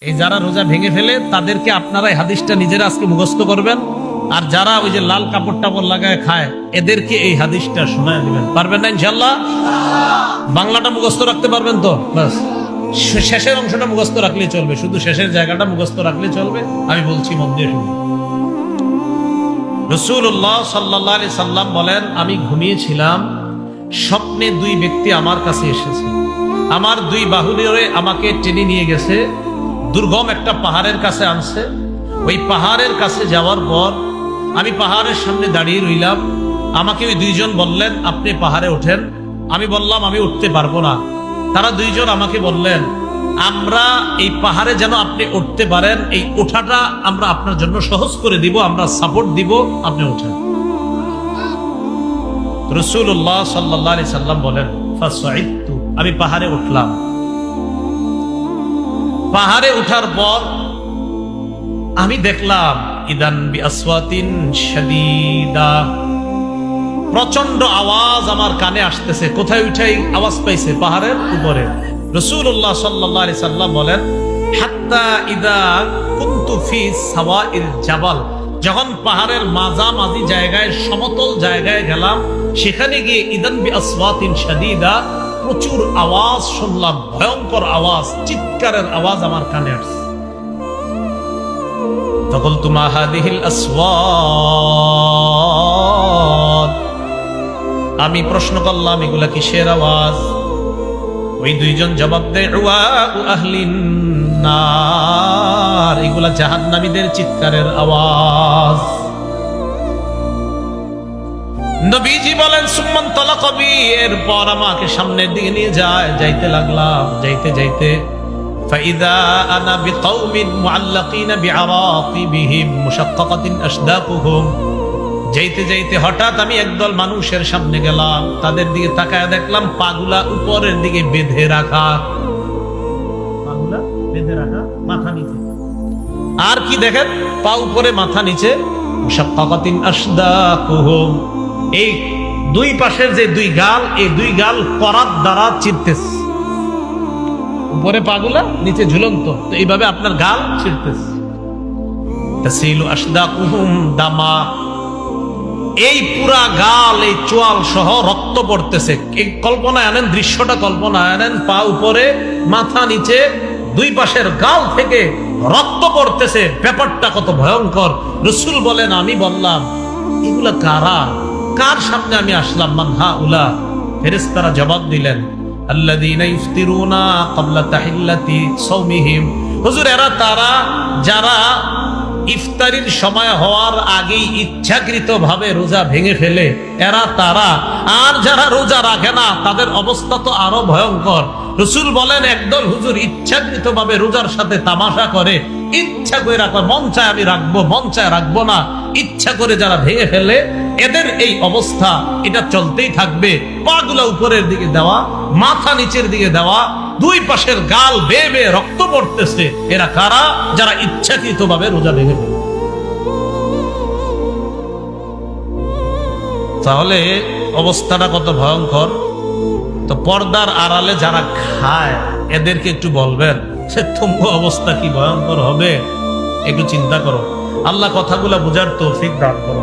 এই যারা রোজা ভেঙে ফেলে তাদেরকে আপনারা এই হাদিসটা নিজেরা আজকে মুখস্থ করবেন, আর যারা ওই যে লাল কাপড় টাপড় লাগায় খায় এদেরকে এই হাদিসটা শোনায় দিবেন। পারবেন না ইনশাল্লাহ? বাংলাটা মুখস্থ রাখতে পারবেন তো? বাস শেষের অংশটা মুখস্থ রাখলেই চলবে, শুধু শেষের জায়গাটা মুখস্থ রাখলেই চলবে। আমি বলছি মন দিয়ে শুনুন। রাসূলুল্লাহ সাল্লাল্লাহু আলাইহি সাল্লাম বলেন, আমি ঘুমিয়েছিলাম, স্বপ্নে দুই ব্যক্তি আমার কাছে এসেছে, আমার দুই বাহু ধরে আমাকে টেনে নিয়ে গেছে, দুর্গম একটা পাহাড়ের কাছে আনছে। ওই পাহাড়ের কাছে যাওয়ার পর আমি পাহাড়ের সামনে দাঁড়িয়ে রইলাম। আমাকে ওই দুইজন বললেন, আপনি পাহাড়ে ওঠেন। আমি বললাম, আমি উঠতে পারবো না। তারা দুইজন আমাকে বললেন, আমরা এই পাহাড়ে যেন আপনি উঠতে পারেন, এই ওঠাটা আমরা আপনার জন্য সহজ করে দিব, আমরা সাপোর্ট দিব, আপনি ওঠেন। রাসূলুল্লাহ সাল্লাল্লাহু আলাইহি সাল্লাম বলেন, ফাসাইতু, আমি পাহাড়ে উঠলাম। পাহাড়ে উঠার পর আমি দেখলাম ইদান বিআসওয়াতিন শাদীদা, প্রচন্ড আওয়াজ আমার কানে আসতেছে। কোথায় উঠাই আওয়াজ পাইছে? পাহাড়ের উপরে। রাসূলুল্লাহ সাল্লাল্লাহু আলাইহি সাল্লাম বলেন, হাত্তা ইদা কুনতু ফি সাওয়াইল জাবাল, যখন পাহাড়ের মাঝামাঝি জায়গায়, সমতল জায়গায় গেলাম, সেখানে গিয়ে ইদান বিআসওয়াতিন শাদীদা, প্রচুর আওয়াজ শুনলাম, ভয়ঙ্কর আওয়াজ, চিৎকারের আওয়াজ আমার কানে আসছে। ফাকুলতু মা হাদিহিল আসওয়াত, আমি প্রশ্ন করলাম, এগুলা কিসের আওয়াজ? ওই দুইজন জবাব দেয়, ওয়াউ আহলিন নার, এগুলা জাহান্নামীদের চিৎকারের আওয়াজ। নবীজি বলেন, সুম্মান তালাকাবি, এরপর আমাকে সামনের দিকে নিয়ে যায়, যাইতে লাগলাম। যাইতে যাইতে ফাইদা আনা বিকাউমিন মুআল্লাকিনা বিআরাকিবিহিম মুশাক্কাকাতিন আশদাকুহুম, যাইতে যাইতে হঠাৎ আমি একদল মানুষের সামনে গেলাম, তাদের দিকে তাকায় দেখলাম পাগুলা উপরের দিকে বেঁধে রাখা, পাগুলা বেঁধে রাখা, মাথা নিচে। আর কি দেখেন? পা উপরে মাথা নিচে, মুশাক্কাকাতিন আশদাকুহুম, এই দুই পাশের যে দুই গাল, এই দুই গাল করাত দ্বারা চিরতেছে। উপরে পাগুলা, নিচে ঝুলন্ত, তো এইভাবে আপনার গাল ছিঁড়তেছে। তাসিলু আশদাকুহুম দামা, এই পুরা গাল, এই চোয়াল সহ রক্ত পড়তেছে। এই কল্পনায় আনেন, দৃশ্যটা কল্পনায় আনেন, পা উপরে মাথা নিচে, দুই পাশের গাল থেকে রক্ত পড়তেছে। ব্যাপারটা কত ভয়ঙ্কর! রাসূল বলেন, আমি বললাম, এগুলা কারা? কার সামনে আমি আসলাম? মান হাউলা? ফেরেশতারা জবাব দিলেন, আল্লাযীনা ইফতিরুনা ক্বাবলা তাহিল্লাতি সাওমিহিম, হুজুর এরা তারা যারা ইফতারির সময় হওয়ার আগেই ইচ্ছাকৃতভাবে রোজা ভেঙে ফেলে, এরা তারা। আর যারা রোজা রাখে না তাদের অবস্থা তো আরো ভয়ঙ্কর। রাসূল বলেন, একদল হুজুর ইচ্ছাকৃতভাবে রোজার সাথে তামাশা করে, ইচ্ছা করে রাখবে, মন চায় আমি রাখবো, মন চায় রাখবো না, ইচ্ছা করে যারা ভেঙে ফেলে, এদের এই অবস্থা, এটা চলতেই থাকবে। পাগুলা উপরের দিকে দেওয়া, মাথা নিচের দিকে দেওয়া, দুই পাশের গাল বেয়ে বেয়ে রক্ত পড়তেছে। এরা কারা? যারা ইচ্ছাকৃতভাবে রোজা ভেঙে ফেলে। তাহলে অবস্থাটা কত ভয়ঙ্কর! তো পর্দার আড়ালে যারা খায় এদেরকে একটু বলবেন যে তোমার অবস্থা কি ভয়ঙ্কর হবে, একটু চিন্তা করো। আল্লাহ কথাগুলা বুঝার তৌফিক দান করো।